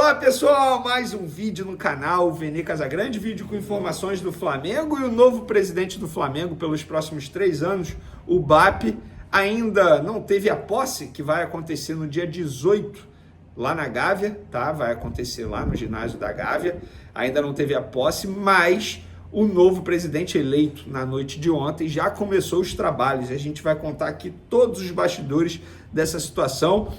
Olá pessoal, mais um vídeo no canal Vene Casagrande, vídeo com informações do Flamengo e o novo presidente do Flamengo pelos próximos 3 anos, o BAP, ainda não teve a posse, que vai acontecer no dia 18, lá na Gávea, tá? Vai acontecer lá no ginásio da Gávea, ainda não teve a posse, mas o novo presidente eleito na noite de ontem já começou os trabalhos. A gente vai contar aqui todos os bastidores dessa situação.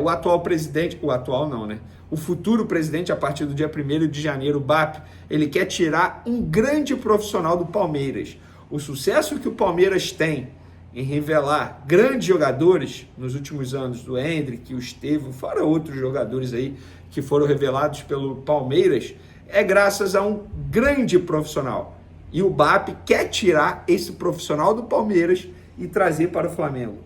O atual presidente, o atual não, né? O futuro presidente, a partir do dia 1º de janeiro, o BAP, ele quer tirar um grande profissional do Palmeiras. O sucesso que o Palmeiras tem em revelar grandes jogadores nos últimos anos, do Endrick, o Estevão, fora outros jogadores aí que foram revelados pelo Palmeiras, é graças a um grande profissional. E o BAP quer tirar esse profissional do Palmeiras e trazer para o Flamengo.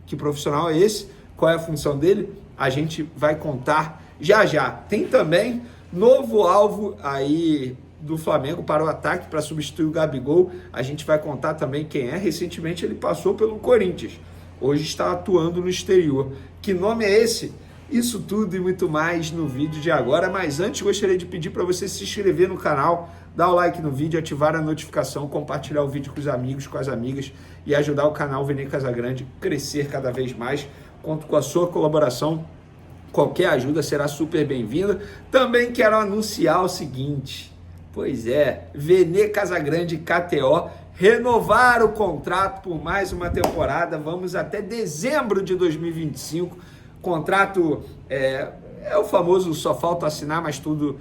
Que profissional é esse? Qual é a função dele? A gente vai contar já já. Tem também novo alvo aí do Flamengo para o ataque, para substituir o Gabigol. A gente vai contar também quem é. Recentemente ele passou pelo Corinthians. Hoje está atuando no exterior. Que nome é esse? Isso tudo e muito mais no vídeo de agora, mas antes gostaria de pedir para você se inscrever no canal, dar o like no vídeo, ativar a notificação, compartilhar o vídeo com os amigos, com as amigas e ajudar o canal Vene Casagrande a crescer cada vez mais. Conto com a sua colaboração, qualquer ajuda será super bem-vinda. Também quero anunciar o seguinte, pois é, Vene Casagrande KTO renovar o contrato por mais uma temporada, vamos até dezembro de 2025. Contrato é o famoso só falta assinar, mas tudo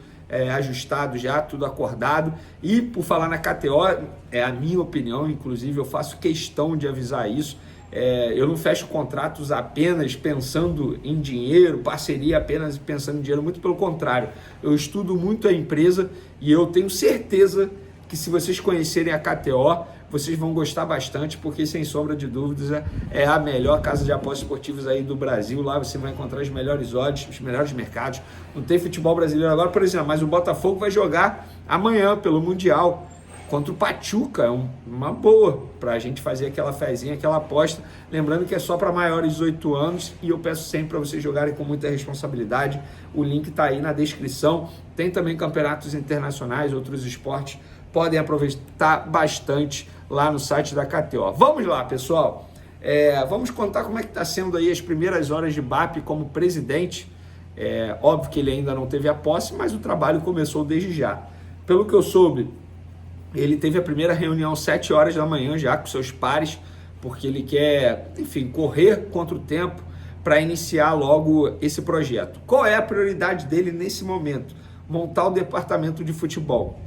ajustado já, tudo acordado. E por falar na KTO, é a minha opinião, inclusive eu faço questão de avisar isso. Eu não fecho contratos apenas pensando em dinheiro, parceria apenas pensando em dinheiro, muito pelo contrário. Eu estudo muito a empresa e eu tenho certeza que se vocês conhecerem a KTO, vocês vão gostar bastante, porque sem sombra de dúvidas é a melhor casa de apostas esportivas aí do Brasil. Lá você vai encontrar os melhores odds, os melhores mercados. Não tem futebol brasileiro agora, por exemplo, mas o Botafogo vai jogar amanhã pelo Mundial contra o Pachuca. É uma boa para a gente fazer aquela fezinha, aquela aposta. Lembrando que é só para maiores de 18 anos e eu peço sempre para vocês jogarem com muita responsabilidade. O link está aí na descrição. Tem também campeonatos internacionais, outros esportes. Podem aproveitar bastante lá no site da KTO. Vamos lá, pessoal. Vamos contar como é que está sendo aí as primeiras horas de BAP como presidente. Óbvio que ele ainda não teve a posse, mas o trabalho começou desde já. Pelo que eu soube, ele teve a primeira reunião às 7 horas da manhã já com seus pares, porque ele quer, enfim, correr contra o tempo para iniciar logo esse projeto. Qual é a prioridade dele nesse momento? Montar o departamento de futebol.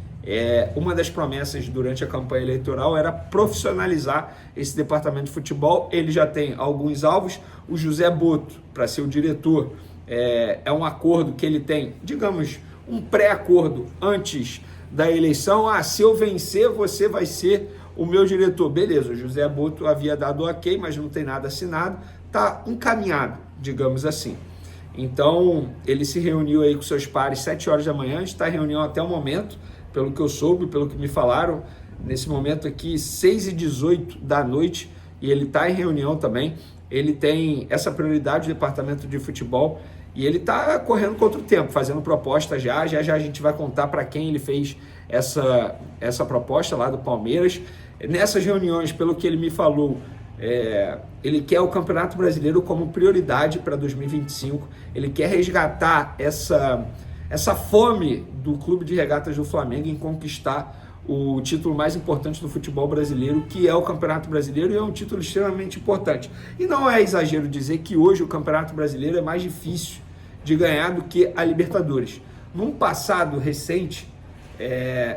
Uma das promessas durante a campanha eleitoral era profissionalizar esse departamento de futebol. Ele já tem alguns alvos. O José Boto, para ser o diretor, é um acordo que ele tem, digamos, um pré-acordo antes da eleição. Se eu vencer, você vai ser o meu diretor. Beleza, o José Boto havia dado ok, mas não tem nada assinado. Está encaminhado, digamos assim. Então, ele se reuniu aí com seus pares às 7 horas da manhã. Está em reunião até o momento. Pelo que eu soube, pelo que me falaram, nesse momento aqui, 6h18 da noite, e ele está em reunião também. Ele tem essa prioridade do departamento de futebol e ele está correndo contra o tempo, fazendo proposta já a gente vai contar para quem ele fez essa proposta lá do Palmeiras. Nessas reuniões, pelo que ele me falou, ele quer o Campeonato Brasileiro como prioridade para 2025, ele quer resgatar essa fome do Clube de Regatas do Flamengo em conquistar o título mais importante do futebol brasileiro, que é o Campeonato Brasileiro, e é um título extremamente importante. E não é exagero dizer que hoje o Campeonato Brasileiro é mais difícil de ganhar do que a Libertadores. Num passado recente,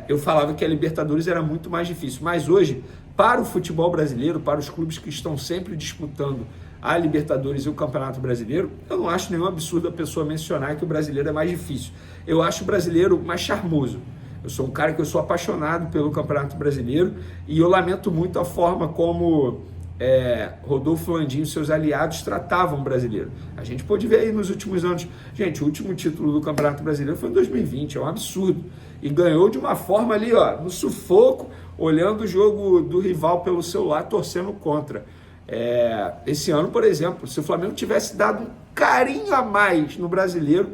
eu falava que a Libertadores era muito mais difícil, mas hoje, para o futebol brasileiro, para os clubes que estão sempre disputando a Libertadores e o Campeonato Brasileiro, eu não acho nenhum absurdo a pessoa mencionar que o brasileiro é mais difícil. Eu acho o brasileiro mais charmoso. Eu sou um cara que eu sou apaixonado pelo Campeonato Brasileiro e eu lamento muito a forma como Rodolfo Landim e seus aliados tratavam o brasileiro. A gente pôde ver aí nos últimos anos. Gente, o último título do Campeonato Brasileiro foi em 2020, é um absurdo. E ganhou de uma forma ali, no sufoco, olhando o jogo do rival pelo celular, torcendo contra. Esse ano, por exemplo, se o Flamengo tivesse dado um carinho a mais no brasileiro,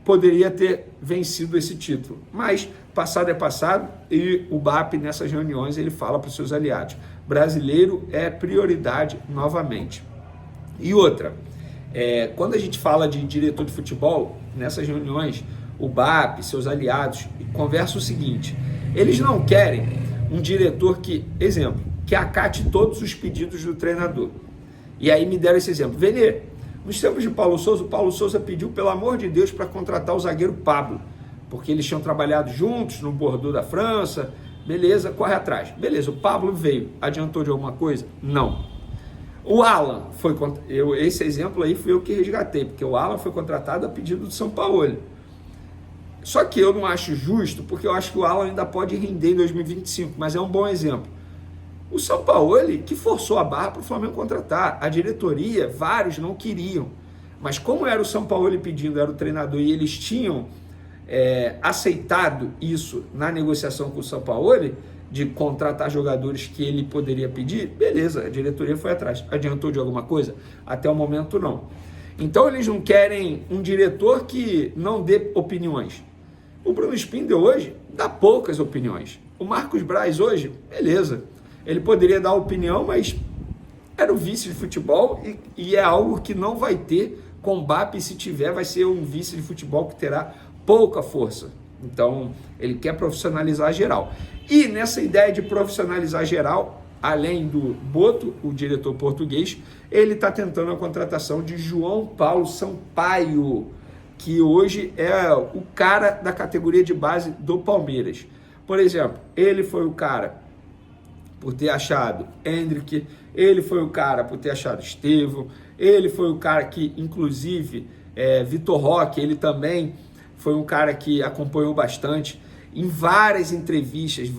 poderia ter vencido esse título. Mas passado é passado e o BAP nessas reuniões ele fala para os seus aliados, brasileiro é prioridade novamente. E outra, quando a gente fala de diretor de futebol, nessas reuniões, o BAP, seus aliados, conversa o seguinte, eles não querem um diretor que, exemplo, que acate todos os pedidos do treinador. E aí me deram esse exemplo. Vene, nos tempos de Paulo Souza, o Paulo Souza pediu, pelo amor de Deus, para contratar o zagueiro Pablo, porque eles tinham trabalhado juntos no Bordeaux da França, beleza, corre atrás. Beleza, o Pablo veio, adiantou de alguma coisa? Não. O Alan foi, esse exemplo aí fui eu que resgatei, porque o Alan foi contratado a pedido do São Paulo. Só que eu não acho justo, porque eu acho que o Alan ainda pode render em 2025, mas é um bom exemplo. O São Paulo que forçou a barra para o Flamengo contratar. A diretoria, vários não queriam. Mas como era o São Paulo pedindo, era o treinador, e eles tinham aceitado isso na negociação com o São Paulo, de contratar jogadores que ele poderia pedir, beleza, a diretoria foi atrás. Adiantou de alguma coisa? Até o momento não. Então eles não querem um diretor que não dê opiniões. O Bruno Spindel hoje dá poucas opiniões. O Marcos Braz hoje, beleza, ele poderia dar opinião, mas era o vice de futebol e é algo que não vai ter com o BAP, e se tiver vai ser um vice de futebol que terá pouca força. Então ele quer profissionalizar geral. E nessa ideia de profissionalizar geral, além do Boto, o diretor português, ele está tentando a contratação de João Paulo Sampaio, que hoje é o cara da categoria de base do Palmeiras. Por exemplo, ele foi o cara por ter achado Hendrick, ele foi o cara por ter achado Estevão, ele foi o cara que, inclusive, Vitor Roque, ele também foi um cara que acompanhou bastante. Em várias entrevistas,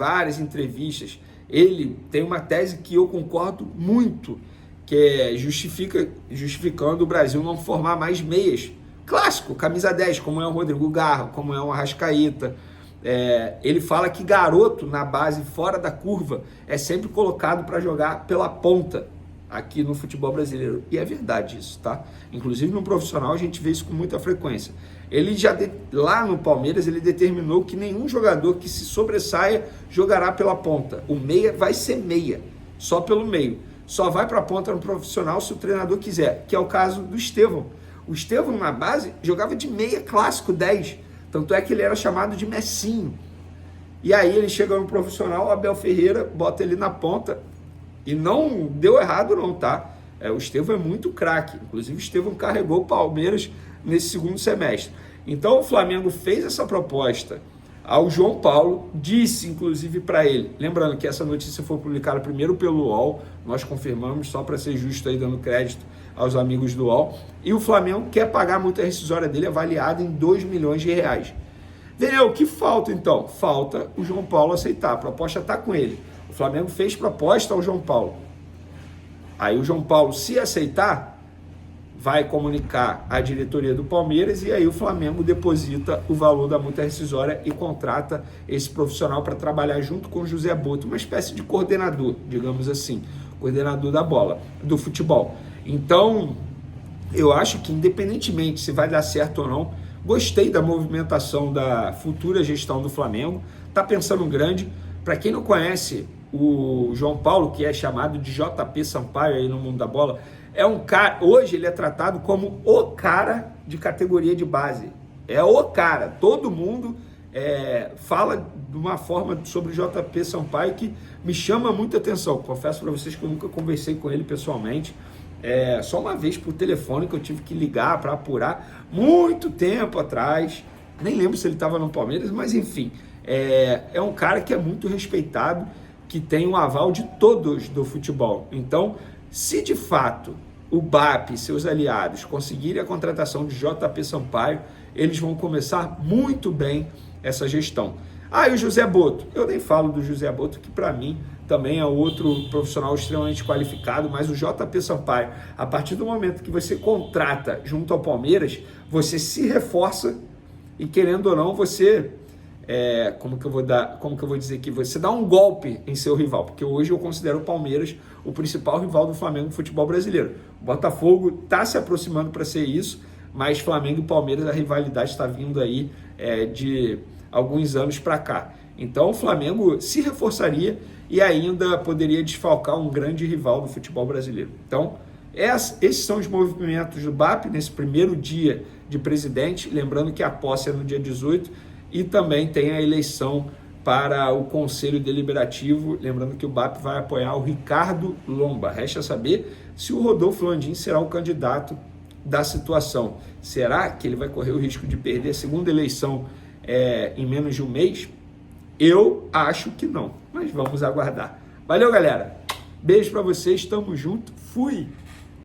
ele tem uma tese que eu concordo muito, que é justificando o Brasil não formar mais meias. Clássico, camisa 10, como é o Rodrigo Garro, como é o Arrascaeta. Ele fala que garoto na base, fora da curva, é sempre colocado para jogar pela ponta aqui no futebol brasileiro. E é verdade isso, tá? Inclusive no profissional a gente vê isso com muita frequência. Ele lá no Palmeiras, ele determinou que nenhum jogador que se sobressaia jogará pela ponta. O meia vai ser meia, só pelo meio. Só vai para a ponta no profissional se o treinador quiser, que é o caso do Estevão. O Estevão na base jogava de meia clássico 10, tanto é que ele era chamado de Messinho. E aí ele chega no profissional, o Abel Ferreira bota ele na ponta e não deu errado não, tá? O Estevão é muito craque, inclusive o Estevão carregou o Palmeiras nesse segundo semestre. Então o Flamengo fez essa proposta ao João Paulo, disse inclusive para ele, lembrando que essa notícia foi publicada primeiro pelo UOL, nós confirmamos, só para ser justo aí, dando crédito aos amigos do UOL, e o Flamengo quer pagar a multa rescisória dele avaliada em 2 milhões de reais. Daniel, o que falta então? Falta o João Paulo aceitar, a proposta está com ele. O Flamengo fez proposta ao João Paulo. Aí o João Paulo, se aceitar, vai comunicar à diretoria do Palmeiras e aí o Flamengo deposita o valor da multa rescisória e contrata esse profissional para trabalhar junto com o José Boto, uma espécie de coordenador, digamos assim, coordenador da bola, do futebol. Então, eu acho que independentemente se vai dar certo ou não, gostei da movimentação da futura gestão do Flamengo, tá pensando grande. Para quem não conhece o João Paulo, que é chamado de JP Sampaio aí no mundo da bola, é um cara, hoje ele é tratado como o cara de categoria de base. É o cara, todo mundo fala de uma forma sobre o JP Sampaio que me chama muita atenção. Confesso para vocês que eu nunca conversei com ele pessoalmente, só uma vez por telefone que eu tive que ligar para apurar, muito tempo atrás, nem lembro se ele estava no Palmeiras, mas enfim, é um cara que é muito respeitado, que tem o aval de todos do futebol. Então, se de fato o BAP e seus aliados conseguirem a contratação de JP Sampaio, eles vão começar muito bem essa gestão. E o José Boto, eu nem falo do José Boto, que para mim também é outro profissional extremamente qualificado, mas o JP Sampaio, a partir do momento que você contrata junto ao Palmeiras, você se reforça e, querendo ou não, você... como que eu vou dizer aqui? Você dá um golpe em seu rival, porque hoje eu considero o Palmeiras o principal rival do Flamengo no futebol brasileiro. O Botafogo está se aproximando para ser isso, mas Flamengo e Palmeiras, a rivalidade está vindo aí de alguns anos para cá. Então o Flamengo se reforçaria e ainda poderia desfalcar um grande rival do futebol brasileiro. Então, esses são os movimentos do BAP nesse primeiro dia de presidente, lembrando que a posse é no dia 18 e também tem a eleição para o Conselho Deliberativo, lembrando que o BAP vai apoiar o Ricardo Lomba. Resta saber se o Rodolfo Landim será o candidato da situação. Será que ele vai correr o risco de perder a segunda eleição em menos de um mês? Eu acho que não, mas vamos aguardar. Valeu, galera. Beijo para vocês, tamo junto, fui!